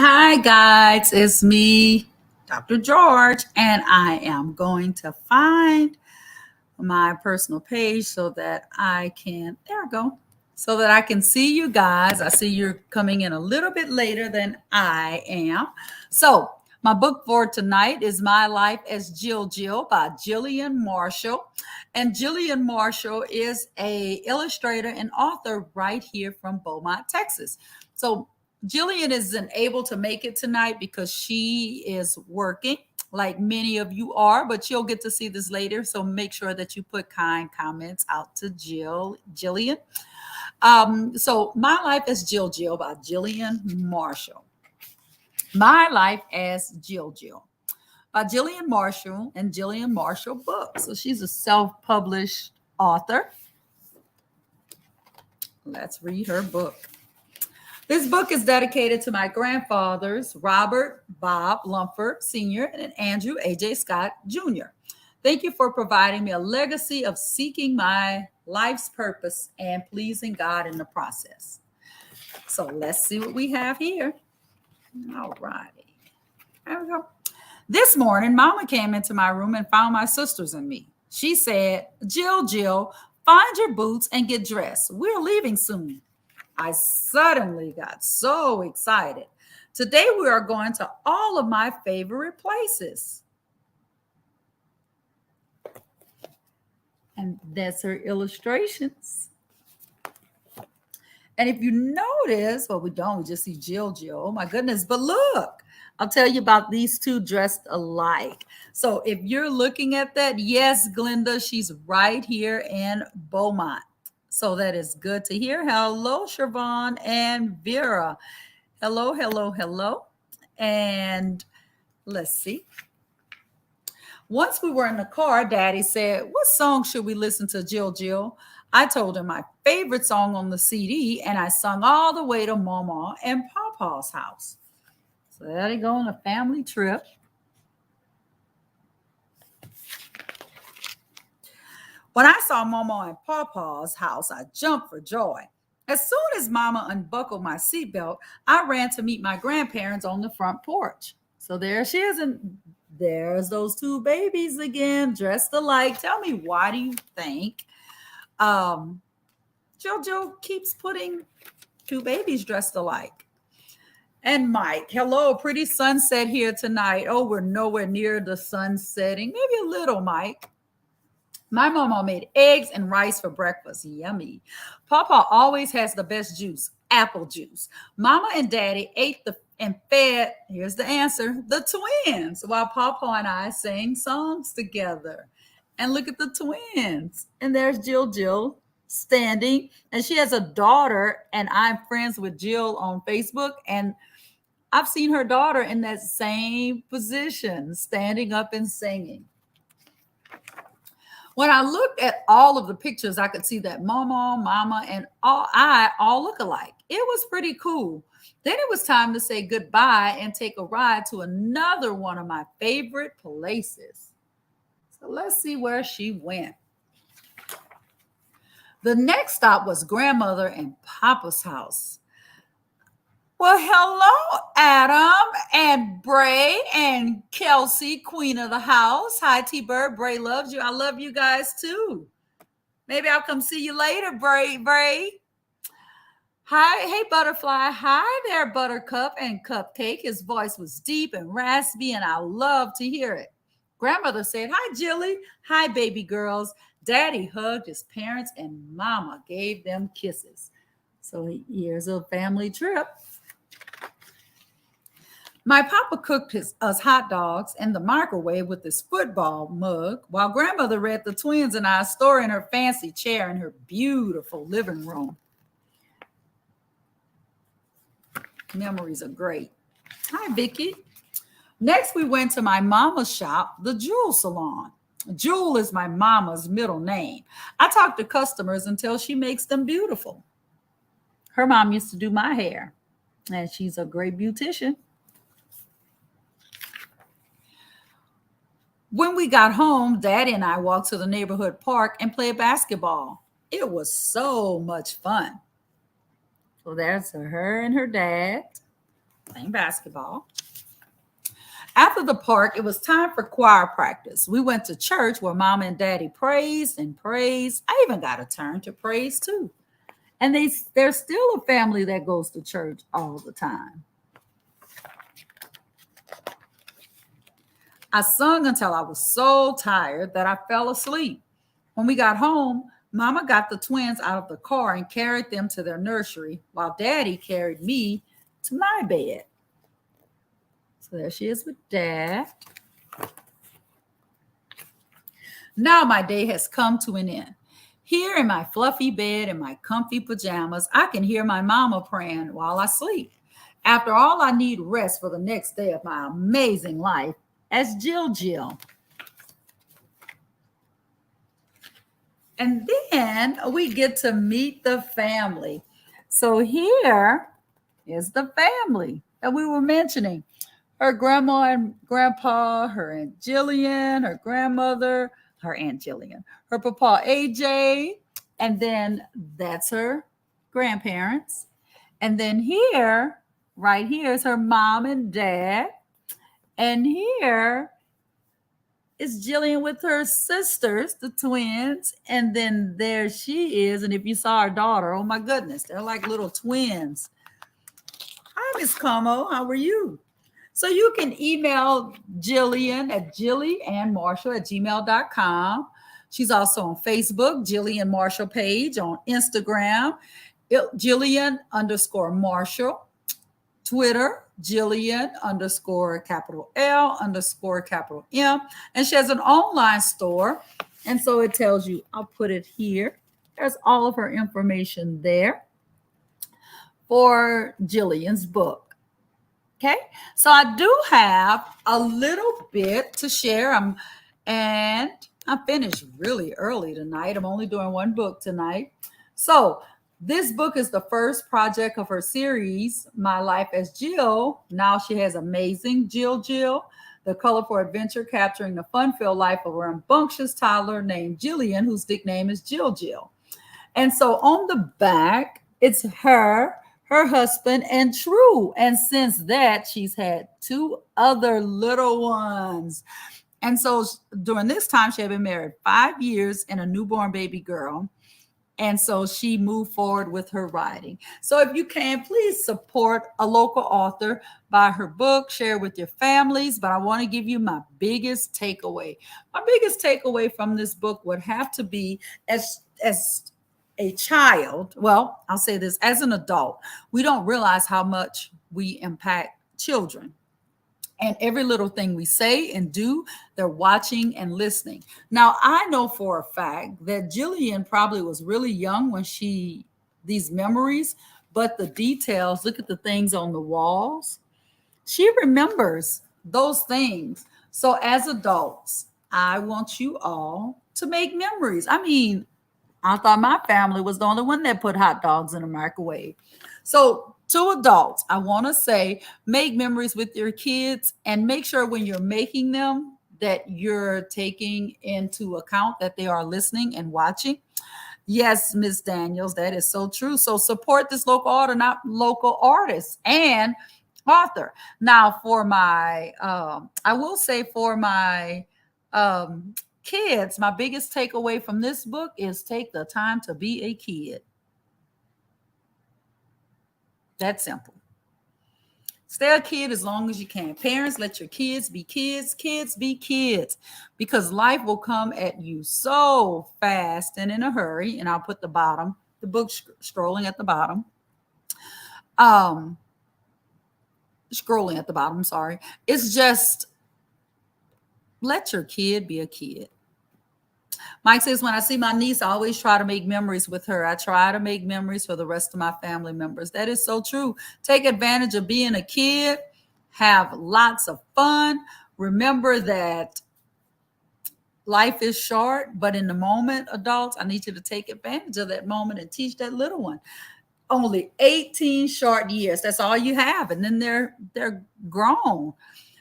Hi, guys. It's me, Dr. George, and I am going to find my personal page so that I can, there we go, so that I can see you guys. I see you're coming in a little bit later than I am. So, my book for tonight is My Life as Jill by Jillian Marshall. And Jillian Marshall is a illustrator and author right here from Beaumont, Texas. So Jillian isn't able to make it tonight because she is working like many of you are, but you'll get to see this later. So make sure that you put kind comments out to Jillian. So My Life as Jill by Jillian Marshall. My Life as Jill by Jillian Marshall and Jillian Marshall Books. So she's a self-published author. Let's read her book. This book is dedicated to my grandfathers, Robert Bob Lumford Sr. and Andrew A.J. Scott Jr. Thank you for providing me a legacy of seeking my life's purpose and pleasing God in the process. So let's see what we have here. All righty. There we go. This morning, Mama came into my room and found my sisters and me. She said, Jill, find your boots and get dressed. We're leaving soon. I suddenly got so excited. Today we are going to all of my favorite places. And that's her illustrations. And if you notice, well, we don't, we just see Jill. Oh my goodness. But look, I'll tell you about these two dressed alike. So if you're looking at that, yes, Glenda, she's right here in Beaumont. So that is good to hear. Hello, Siobhan and Vera. Hello. And let's see. Once we were in the car, Daddy said, what song should we listen to, Jill? I told him my favorite song on the CD, and I sung all the way to Mama and Papa's house. So there they go on a family trip. When I saw Mama and Papa's house, I jumped for joy. As soon as Mama unbuckled my seatbelt, I ran to meet my grandparents on the front porch. So there she is, and there's those two babies again, dressed alike. Tell me, why do you think JoJo keeps putting two babies dressed alike? And Mike, hello, pretty sunset here tonight. Oh, we're nowhere near the sun setting. Maybe a little, Mike. My mama made eggs and rice for breakfast. Yummy. Papa always has the best juice, apple juice. Mama and Daddy ate and fed, here's the answer, the twins, while Papa and I sang songs together. And look at the twins. And there's Jill standing. And she has a daughter, and I'm friends with Jill on Facebook. And I've seen her daughter in that same position, standing up and singing. When I looked at all of the pictures, I could see that Mama, and all look alike. It was pretty cool. Then it was time to say goodbye and take a ride to another one of my favorite places. So let's see where she went. The next stop was Grandmother and Papa's house. Well, hello, Adam and Bray and Kelsey, queen of the house. Hi, T-Bird. Bray loves you. I love you guys, too. Maybe I'll come see you later, Bray. Hi, hey, Butterfly. Hi there, Buttercup and Cupcake. His voice was deep and raspy, and I love to hear it. Grandmother said, hi, Jilly. Hi, baby girls. Daddy hugged his parents, and Mama gave them kisses. So here's a family trip. My papa cooked us hot dogs in the microwave with his football mug, while Grandmother read the twins and I a story in her fancy chair in her beautiful living room. Memories are great. Hi, Vicky. Next, we went to my mama's shop, the Jewel Salon. Jewel is my mama's middle name. I talk to customers until she makes them beautiful. Her mom used to do my hair, and she's a great beautician. When we got home, Daddy and I walked to the neighborhood park and played basketball. It was so much fun. So there's her and her dad. playing basketball. After the park, it was time for choir practice. We went to church where mom and daddy praised and praised. I even got a turn to praise too. And they're still a family that goes to church all the time. I sung until I was so tired that I fell asleep. When we got home, Mama got the twins out of the car and carried them to their nursery, while Daddy carried me to my bed. So there she is with Dad. Now my day has come to an end. Here in my fluffy bed and my comfy pajamas, I can hear my mama praying while I sleep. After all, I need rest for the next day of my amazing life as Jill. And then we get to meet the family. So here is the family that we were mentioning. Her grandma and grandpa, her Aunt Jillian, her grandmother, her Aunt Jillian, her papa AJ, and then that's her grandparents. And then here, right here is her mom and dad. And here is Jillian with her sisters, the twins. And then there she is. And if you saw her daughter, oh my goodness, they're like little twins. Hi, Miss Como. How are you? So you can email Jillian at jillyanmarshall@gmail.com. She's also on Facebook, Jillian Marshall page, on Instagram, Jillian_Marshall, Twitter, Jillian_L_M. And she has an online store. And so it tells you, I'll put it here. There's all of her information there for Jillian's book. Okay, so I do have a little bit to share. And I finished really early tonight. I'm only doing one book tonight. So this book is the first project of her series, My Life as Jill. Now she has amazing Jill, the colorful adventure capturing the fun-filled life of a rambunctious toddler named Jillian, whose nickname is Jill. And so on the back, it's her husband, and True. And since that, she's had two other little ones. And so during this time, she had been married 5 years and a newborn baby girl. And so she moved forward with her writing. So if you can, please support a local author, buy her book, share with your families. But I want to give you my biggest takeaway. My biggest takeaway from this book would have to be as a child, well, I'll say this, as an adult, we don't realize how much we impact children. And every little thing we say and do, they're watching and listening. Now, I know for a fact that Jillian probably was really young when these memories, but the details, look at the things on the walls. She remembers those things. So as adults, I want you all to make memories. I mean, I thought my family was the only one that put hot dogs in a microwave. So to adults, I want to say, make memories with your kids and make sure when you're making them that you're taking into account that they are listening and watching. Yes, Ms. Daniels, that is so true. So support this local author, not local artist and author. Now for my, I will say for my, kids, my biggest takeaway from this book is take the time to be a kid. That's simple. Stay a kid as long as you can. Parents, let your kids be kids. Kids be kids, because life will come at you so fast and in a hurry. And I'll put the book scrolling at the bottom. Sorry. It's just let your kid be a kid. Mike says, when I see my niece, I always try to make memories with her. I try to make memories for the rest of my family members. That is so true. Take advantage of being a kid. Have lots of fun. Remember that life is short, but in the moment, adults, I need you to take advantage of that moment and teach that little one. Only 18 short years. That's all you have. And then they're grown.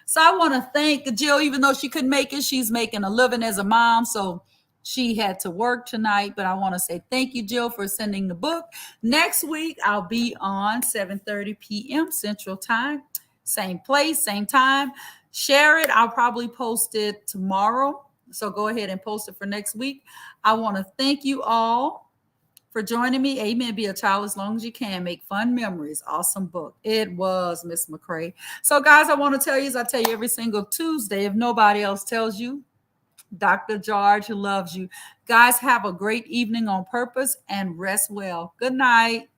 So I want to thank Jill, even though she couldn't make it, she's making a living as a mom. So She had to work tonight, but I want to say thank you, Jill, for sending the book. Next week, I'll be on 7:30 p.m. Central Time. Same place, same time. Share it. I'll probably post it tomorrow. So go ahead and post it for next week. I want to thank you all for joining me. Amen. Be a child as long as you can. Make fun memories. Awesome book. It was, Miss McCrae. So, guys, I want to tell you, as I tell you every single Tuesday, if nobody else tells you, Dr. George loves you. Guys, have a great evening on purpose and rest well. Good night.